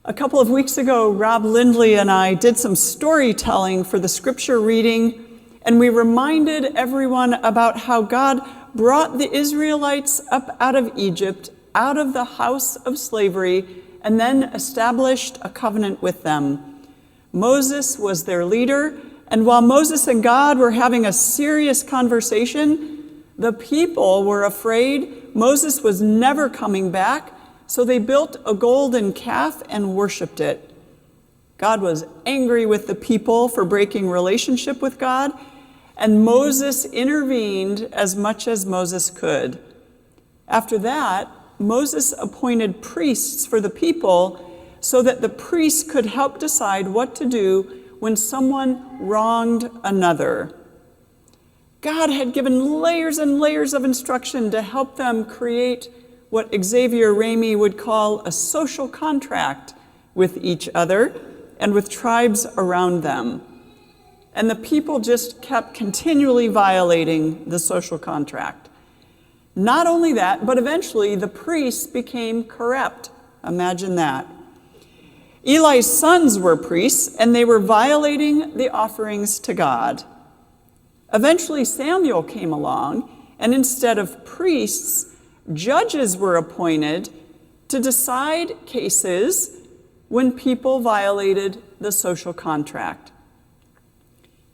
A couple of weeks ago, Rob Lindley and I did some storytelling for the scripture reading, and we reminded everyone about how God brought the Israelites up out of Egypt, out of the house of slavery, and then established a covenant with them. Moses was their leader, and while Moses and God were having a serious conversation, the people were afraid Moses was never coming back, so they built a golden calf and worshiped it. God was angry with the people for breaking relationship with God, and Moses intervened as much as Moses could. After that, Moses appointed priests for the people so that the priests could help decide what to do when someone wronged another. God had given layers and layers of instruction to help them create what Xavier Ramey would call a social contract with each other and with tribes around them. And the people just kept continually violating the social contract. Not only that, but eventually the priests became corrupt. Imagine that. Eli's sons were priests, and they were violating the offerings to God. Eventually Samuel came along, and instead of priests, judges were appointed to decide cases when people violated the social contract.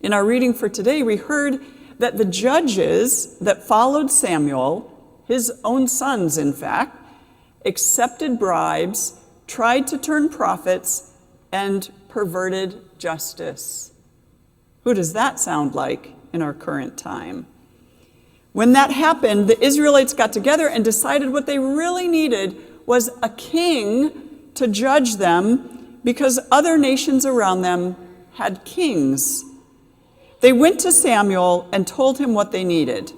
In our reading for today, we heard that the judges that followed Samuel, his own sons in fact, accepted bribes, tried to turn prophets, and perverted justice. Who does that sound like in our current time? When that happened, the Israelites got together and decided what they really needed was a king to judge them because other nations around them had kings. They went to Samuel and told him what they needed.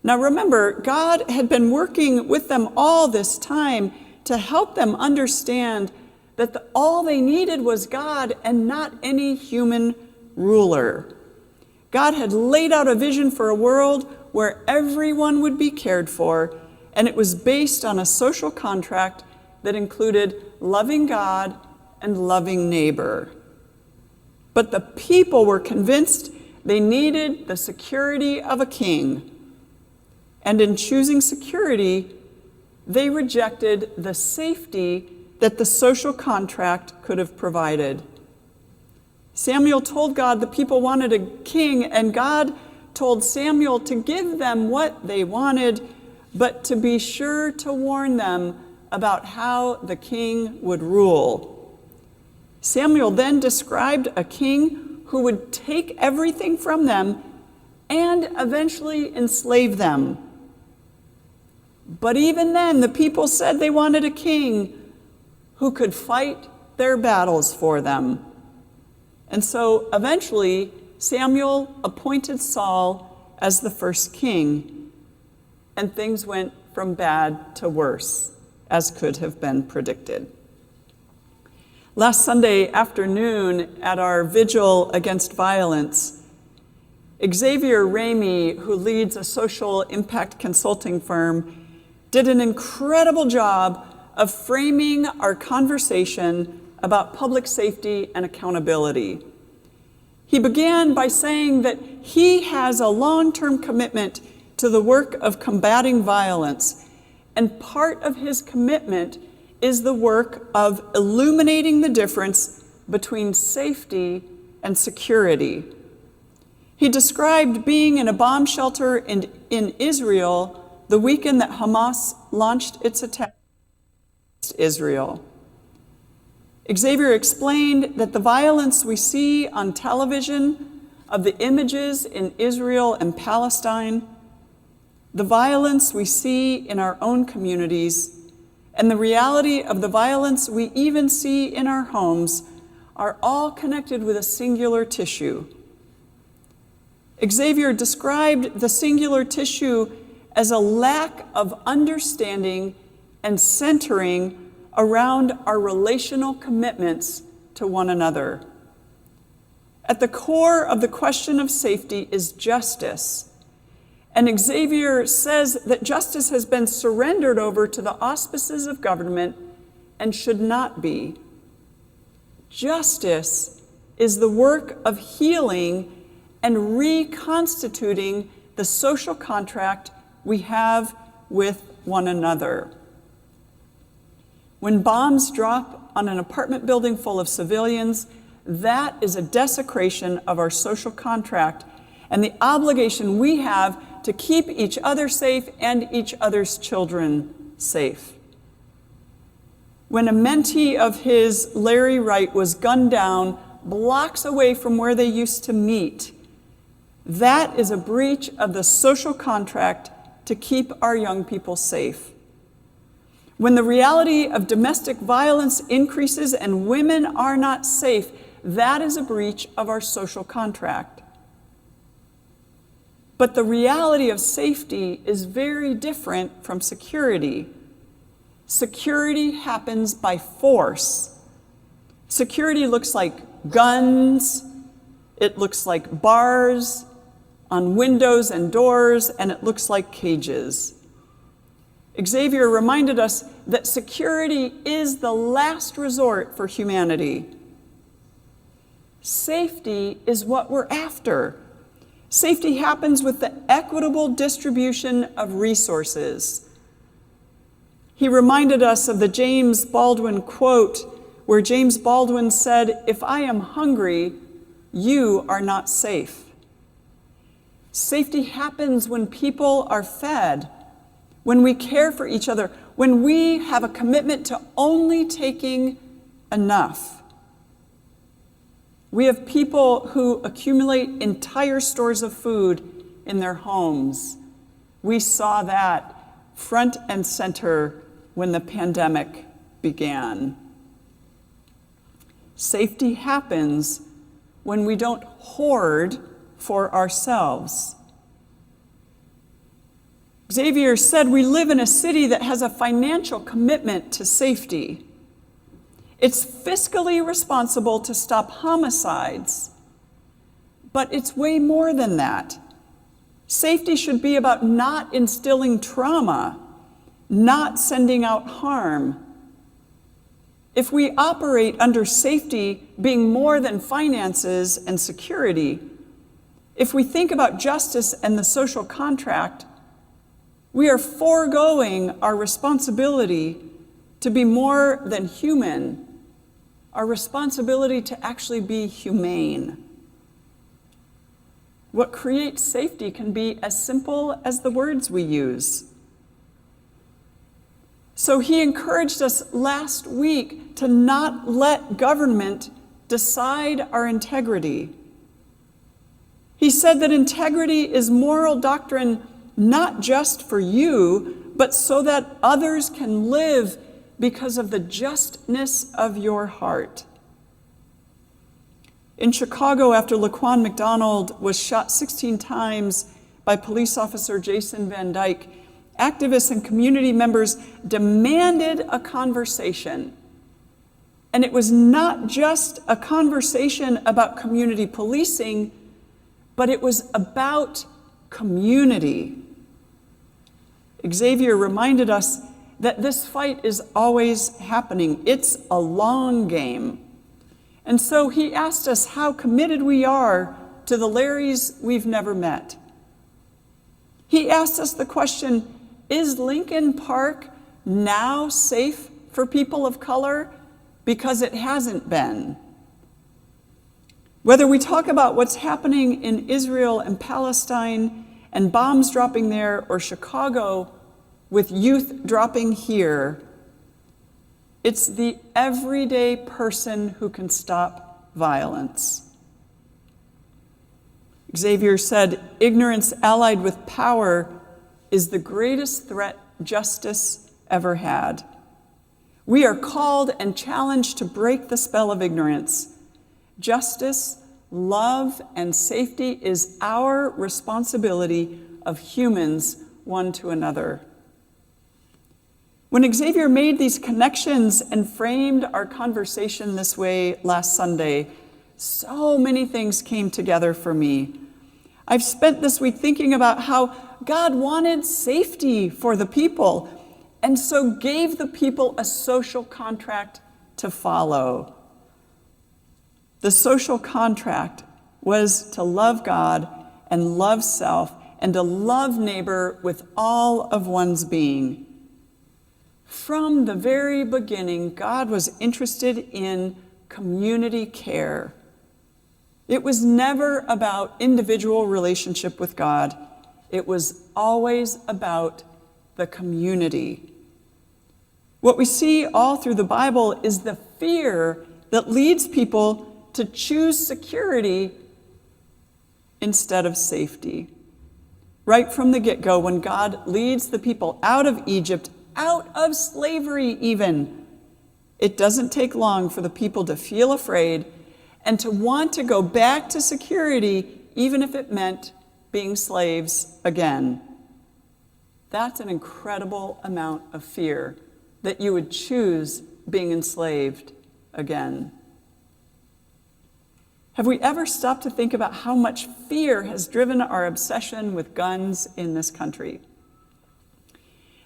Now remember, God had been working with them all this time to help them understand that all they needed was God and not any human ruler. God had laid out a vision for a world where everyone would be cared for, and it was based on a social contract that included loving God and loving neighbor. But the people were convinced they needed the security of a king. And in choosing security, they rejected the safety that the social contract could have provided. Samuel told God the people wanted a king, and God told Samuel to give them what they wanted, but to be sure to warn them about how the king would rule. Samuel then described a king who would take everything from them and eventually enslave them. But even then, the people said they wanted a king who could fight their battles for them. And so eventually, Samuel appointed Saul as the first king, and things went from bad to worse, as could have been predicted. Last Sunday afternoon, at our vigil against violence, Xavier Ramey, who leads a social impact consulting firm, did an incredible job of framing our conversation about public safety and accountability. He began by saying that he has a long-term commitment to the work of combating violence, and part of his commitment is the work of illuminating the difference between safety and security. He described being in a bomb shelter in Israel the weekend that Hamas launched its attack against Israel. Xavier explained that the violence we see on television of the images in Israel and Palestine, the violence we see in our own communities, and the reality of the violence we even see in our homes are all connected with a singular tissue. Xavier described the singular tissue as a lack of understanding and centering around our relational commitments to one another. At the core of the question of safety is justice. And Xavier says that justice has been surrendered over to the auspices of government and should not be. Justice is the work of healing and reconstituting the social contract we have with one another. When bombs drop on an apartment building full of civilians, that is a desecration of our social contract and the obligation we have to keep each other safe and each other's children safe. When a mentee of his, Larry Wright, was gunned down blocks away from where they used to meet, that is a breach of the social contract to keep our young people safe. When the reality of domestic violence increases and women are not safe, that is a breach of our social contract. But the reality of safety is very different from security. Security happens by force. Security looks like guns, it looks like bars on windows and doors, and it looks like cages. Xavier reminded us that security is the last resort for humanity. Safety is what we're after. Safety happens with the equitable distribution of resources. He reminded us of the James Baldwin quote, where James Baldwin said, "If I am hungry, you are not safe." Safety happens when people are fed, when we care for each other, when we have a commitment to only taking enough. We have people who accumulate entire stores of food in their homes. We saw that front and center when the pandemic began. Safety happens when we don't hoard for ourselves. Xavier said we live in a city that has a financial commitment to safety. It's fiscally responsible to stop homicides, but it's way more than that. Safety should be about not instilling trauma, not sending out harm. If we operate under safety being more than finances and security, if we think about justice and the social contract, we are foregoing our responsibility to be more than human, our responsibility to actually be humane. What creates safety can be as simple as the words we use. So he encouraged us last week to not let government decide our integrity. He said that integrity is moral doctrine not just for you, but so that others can live because of the justness of your heart. In Chicago, after Laquan McDonald was shot 16 times by police officer Jason Van Dyke, activists and community members demanded a conversation. And it was not just a conversation about community policing, but it was about community. Xavier reminded us that this fight is always happening. It's a long game. And so he asked us how committed we are to the Larrys we've never met. He asked us the question, is Lincoln Park now safe for people of color? Because it hasn't been. Whether we talk about what's happening in Israel and Palestine and bombs dropping there, or Chicago with youth dropping here, it's the everyday person who can stop violence. Xavier said, ignorance allied with power is the greatest threat justice ever had. We are called and challenged to break the spell of ignorance. Justice, love, and safety is our responsibility of humans one to another. When Xavier made these connections and framed our conversation this way last Sunday, so many things came together for me. I've spent this week thinking about how God wanted safety for the people, and so gave the people a social contract to follow. The social contract was to love God and love self and to love neighbor with all of one's being. From the very beginning, God was interested in community care. It was never about individual relationship with God. It was always about the community. What we see all through the Bible is the fear that leads people to choose security instead of safety. Right from the get-go, when God leads the people out of Egypt, out of slavery even, it doesn't take long for the people to feel afraid and to want to go back to security, even if it meant being slaves again. That's an incredible amount of fear, that you would choose being enslaved again. Have we ever stopped to think about how much fear has driven our obsession with guns in this country?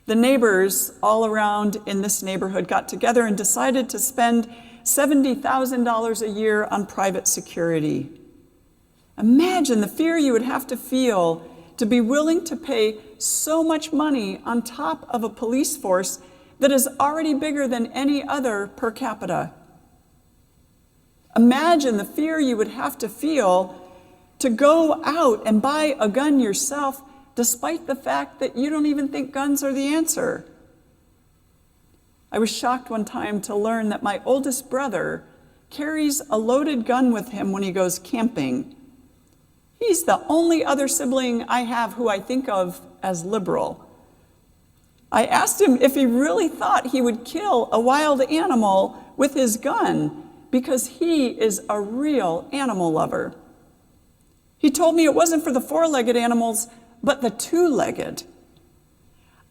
The neighbors all around in this neighborhood got together and decided to spend $70,000 a year on private security. Imagine the fear you would have to feel to be willing to pay so much money on top of a police force that is already bigger than any other per capita. Imagine the fear you would have to feel to go out and buy a gun yourself, despite the fact that you don't even think guns are the answer. I was shocked one time to learn that my oldest brother carries a loaded gun with him when he goes camping. He's the only other sibling I have who I think of as liberal. I asked him if he really thought he would kill a wild animal with his gun, because he is a real animal lover. He told me it wasn't for the four-legged animals, but the two-legged.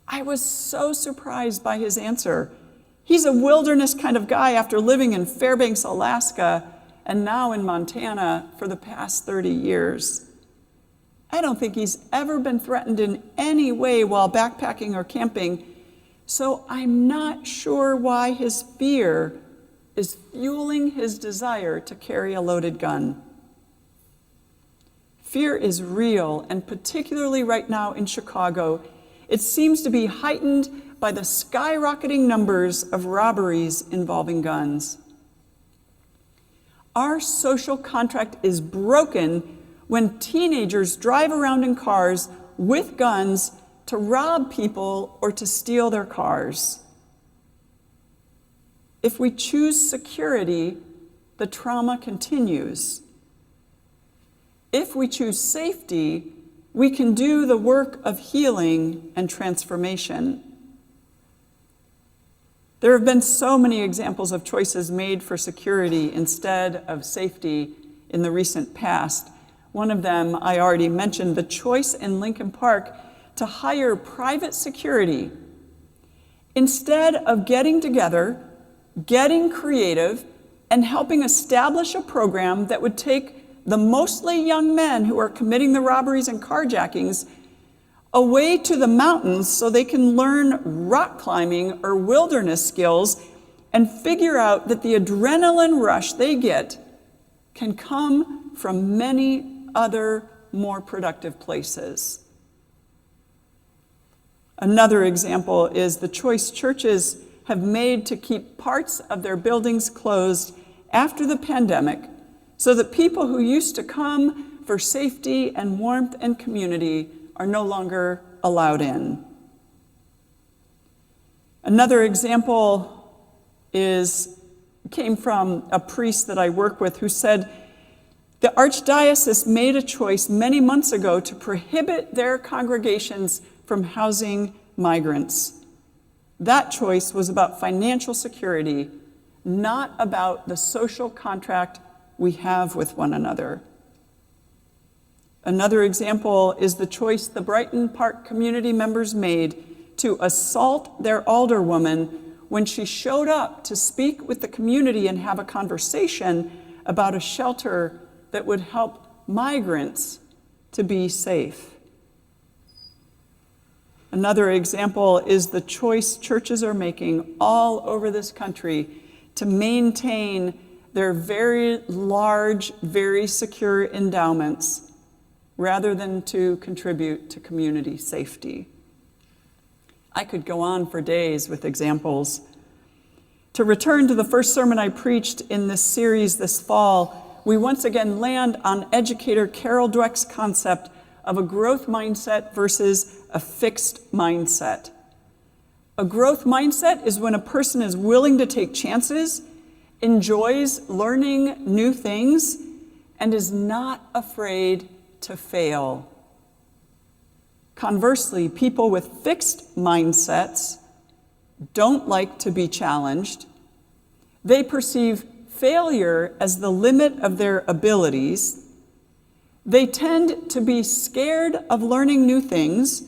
I was so surprised by his answer. He's a wilderness kind of guy after living in Fairbanks, Alaska, and now in Montana for the past 30 years. I don't think he's ever been threatened in any way while backpacking or camping, so I'm not sure why his fear is fueling his desire to carry a loaded gun. Fear is real, and particularly right now in Chicago, it seems to be heightened by the skyrocketing numbers of robberies involving guns. Our social contract is broken when teenagers drive around in cars with guns to rob people or to steal their cars. If we choose security, the trauma continues. If we choose safety, we can do the work of healing and transformation. There have been so many examples of choices made for security instead of safety in the recent past. One of them I already mentioned, the choice in Lincoln Park to hire private security. Instead of getting together, getting creative, and helping establish a program that would take the mostly young men who are committing the robberies and carjackings away to the mountains so they can learn rock climbing or wilderness skills and figure out that the adrenaline rush they get can come from many other more productive places. Another example is the choice churches have made to keep parts of their buildings closed after the pandemic so that people who used to come for safety and warmth and community are no longer allowed in. Another example came from a priest that I work with who said, the Archdiocese made a choice many months ago to prohibit their congregations from housing migrants. That choice was about financial security, not about the social contract we have with one another. Another example is the choice the Brighton Park community members made to assault their alderwoman when she showed up to speak with the community and have a conversation about a shelter that would help migrants to be safe. Another example is the choice churches are making all over this country to maintain their very large, very secure endowments rather than to contribute to community safety. I could go on for days with examples. To return to the first sermon I preached in this series this fall, we once again land on educator Carol Dweck's concept of a growth mindset versus a fixed mindset. A growth mindset is when a person is willing to take chances, enjoys learning new things, and is not afraid to fail. Conversely, people with fixed mindsets don't like to be challenged. They perceive failure as the limit of their abilities. They tend to be scared of learning new things,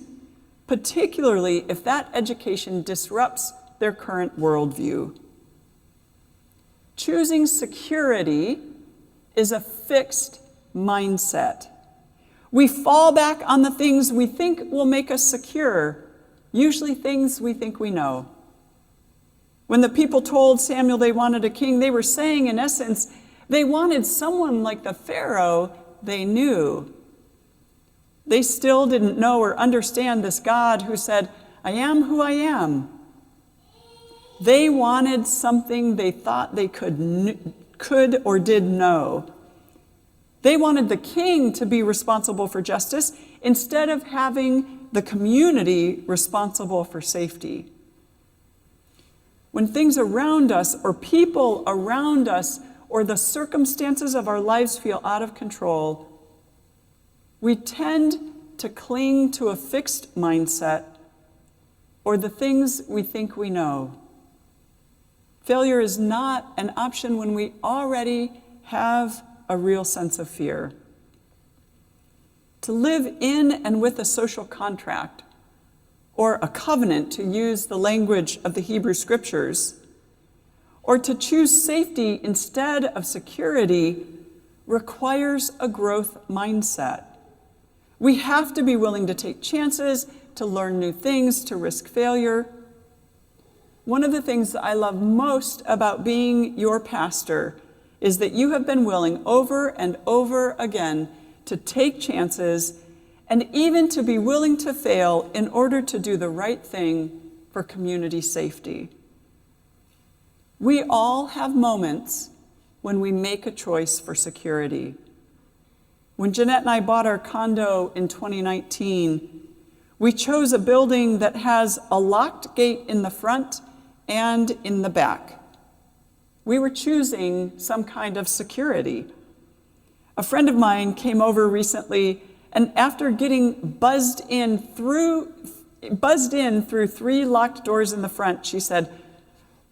particularly if that education disrupts their current worldview. Choosing security is a fixed mindset. We fall back on the things we think will make us secure, usually things we think we know. When the people told Samuel they wanted a king, they were saying, in essence, they wanted someone like the Pharaoh they knew. They still didn't know or understand this God who said, "I am who I am." They wanted something they thought they could or did know. They wanted the king to be responsible for justice instead of having the community responsible for safety. When things around us or people around us or the circumstances of our lives feel out of control, we tend to cling to a fixed mindset or the things we think we know. Failure is not an option when we already have a real sense of fear. To live in and with a social contract, or a covenant, to use the language of the Hebrew Scriptures, or to choose safety instead of security, requires a growth mindset. We have to be willing to take chances, to learn new things, to risk failure. One of the things that I love most about being your pastor is that you have been willing over and over again to take chances and even to be willing to fail in order to do the right thing for community safety. We all have moments when we make a choice for security. When Jeanette and I bought our condo in 2019, we chose a building that has a locked gate in the front and in the back. We were choosing some kind of security. A friend of mine came over recently, and after getting buzzed in through 3 locked doors in the front, she said,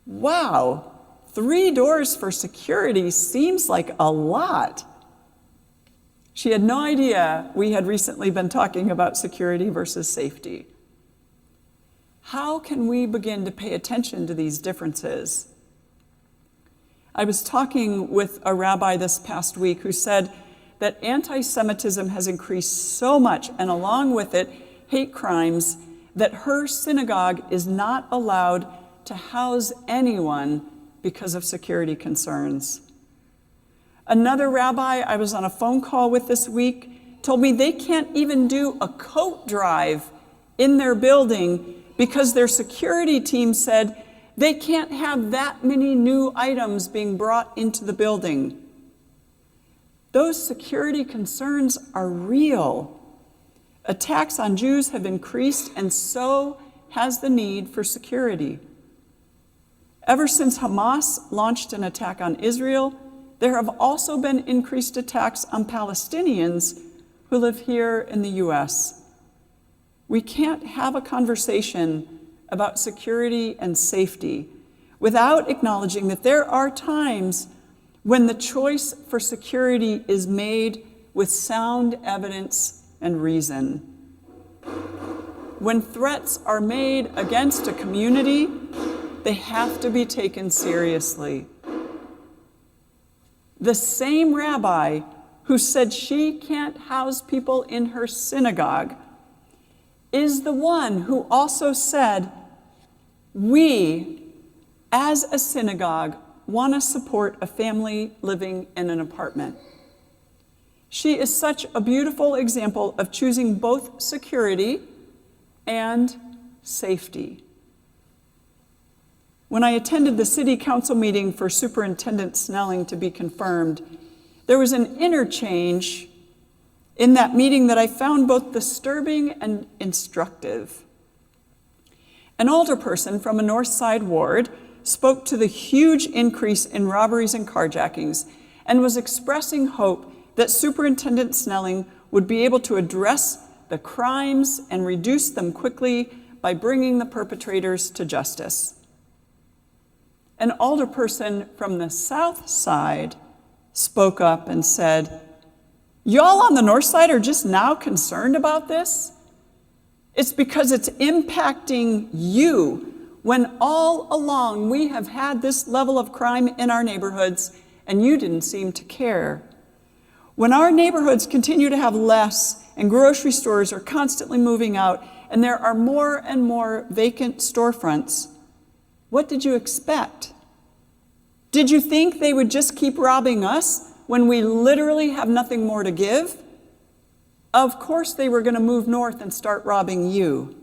"Wow, 3 doors for security seems like a lot." She had no idea we had recently been talking about security versus safety. How can we begin to pay attention to these differences? I was talking with a rabbi this past week who said that anti-Semitism has increased so much, and along with it, hate crimes, that her synagogue is not allowed to house anyone because of security concerns. Another rabbi I was on a phone call with this week told me they can't even do a coat drive in their building because their security team said they can't have that many new items being brought into the building. Those security concerns are real. Attacks on Jews have increased, and so has the need for security. Ever since Hamas launched an attack on Israel, there have also been increased attacks on Palestinians who live here in the U.S. We can't have a conversation about security and safety without acknowledging that there are times when the choice for security is made with sound evidence and reason. When threats are made against a community, they have to be taken seriously. The same rabbi who said she can't house people in her synagogue is the one who also said, we, as a synagogue, want to support a family living in an apartment. She is such a beautiful example of choosing both security and safety. When I attended the city council meeting for Superintendent Snelling to be confirmed, there was an interchange in that meeting that I found both disturbing and instructive. An alderperson from a North Side ward spoke to the huge increase in robberies and carjackings and was expressing hope that Superintendent Snelling would be able to address the crimes and reduce them quickly by bringing the perpetrators to justice. An alderperson from the South Side spoke up and said, y'all on the North Side are just now concerned about this? It's because it's impacting you when all along we have had this level of crime in our neighborhoods and you didn't seem to care. When our neighborhoods continue to have less and grocery stores are constantly moving out and there are more and more vacant storefronts, what did you expect? Did you think they would just keep robbing us when we literally have nothing more to give? Of course they were going to move north and start robbing you.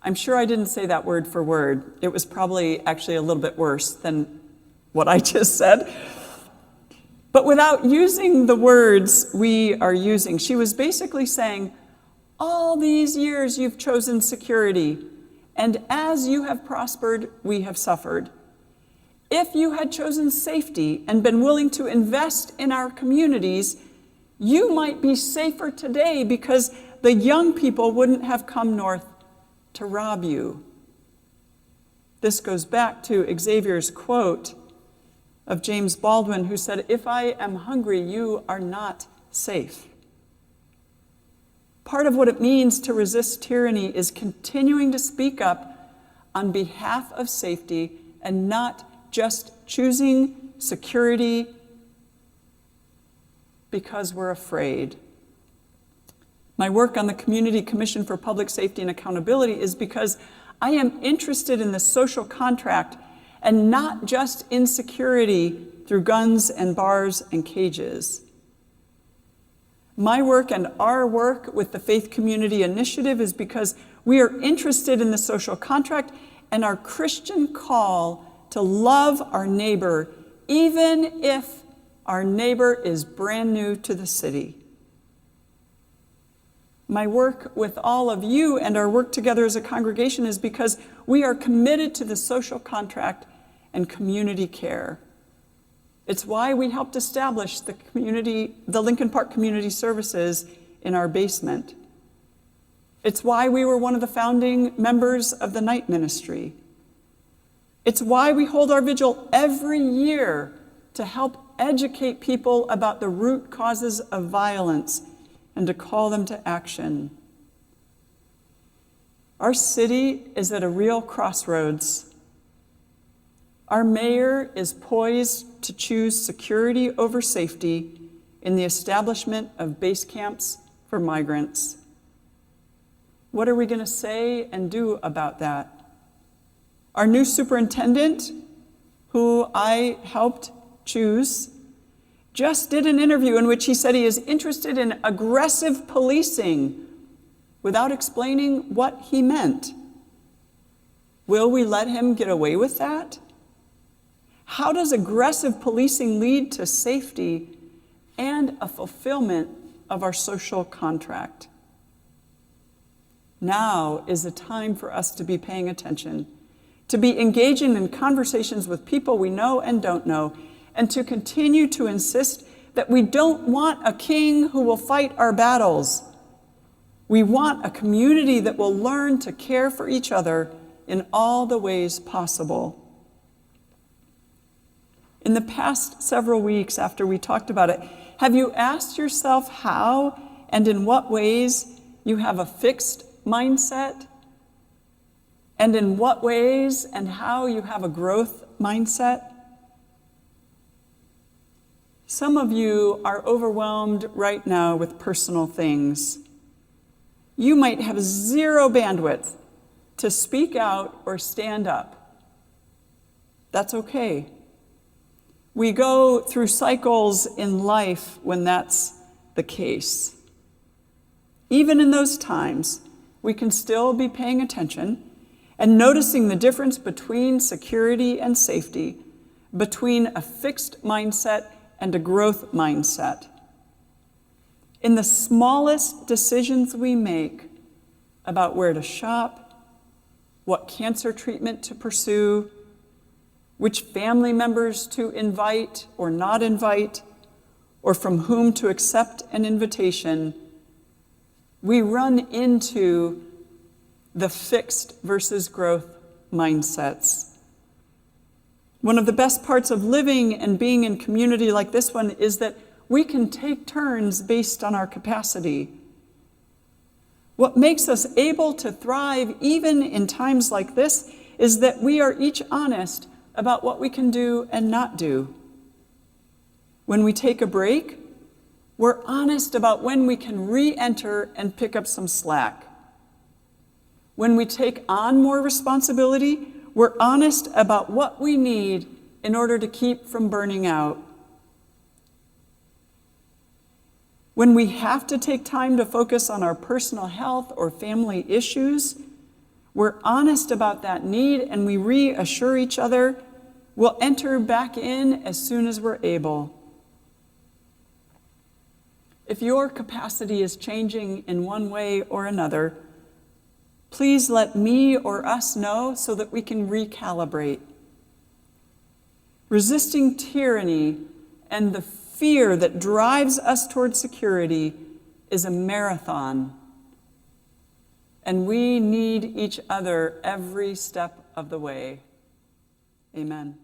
I'm sure I didn't say that word for word. It was probably actually a little bit worse than what I just said. But without using the words we are using, she was basically saying, all these years you've chosen security, and as you have prospered, we have suffered. If you had chosen safety and been willing to invest in our communities, you might be safer today because the young people wouldn't have come north to rob you. This goes back to Xavier's quote of James Baldwin, who said, if I am hungry, you are not safe. Part of what it means to resist tyranny is continuing to speak up on behalf of safety and not just choosing security because we're afraid. My work on the Community Commission for Public Safety and Accountability is because I am interested in the social contract and not just in security through guns and bars and cages. My work and our work with the Faith Community Initiative is because we are interested in the social contract and our Christian call to love our neighbor, even if our neighbor is brand new to the city. My work with all of you and our work together as a congregation is because we are committed to the social contract and community care. It's why we helped establish the Lincoln Park Community Services in our basement. It's why we were one of the founding members of the night ministry. It's why we hold our vigil every year to help educate people about the root causes of violence and to call them to action. Our city is at a real crossroads. Our mayor is poised to choose security over safety in the establishment of base camps for migrants. What are we going to say and do about that? Our new superintendent, who I helped choose, just did an interview in which he said he is interested in aggressive policing without explaining what he meant. Will we let him get away with that? How does aggressive policing lead to safety and a fulfillment of our social contract? Now is the time for us to be paying attention, to be engaging in conversations with people we know and don't know, and to continue to insist that we don't want a king who will fight our battles. We want a community that will learn to care for each other in all the ways possible. In the past several weeks after we talked about it, have you asked yourself how and in what ways you have a fixed mindset? And in what ways and how you have a growth mindset? Some of you are overwhelmed right now with personal things. you might have zero bandwidth to speak out or stand up. That's okay. We go through cycles in life when that's the case. Even in those times, we can still be paying attention and noticing the difference between security and safety, between a fixed mindset and a growth mindset. In the smallest decisions we make about where to shop, what cancer treatment to pursue, which family members to invite or not invite, or from whom to accept an invitation, we run into the fixed versus growth mindsets. One of the best parts of living and being in community like this one is that we can take turns based on our capacity. What makes us able to thrive even in times like this is that we are each honest about what we can do and not do. When we take a break, we're honest about when we can re-enter and pick up some slack. When we take on more responsibility, we're honest about what we need in order to keep from burning out. When we have to take time to focus on our personal health or family issues, we're honest about that need and we reassure each other we'll enter back in as soon as we're able. If your capacity is changing in one way or another, please let me or us know so that we can recalibrate. Resisting tyranny and the fear that drives us toward security is a marathon, and we need each other every step of the way. Amen.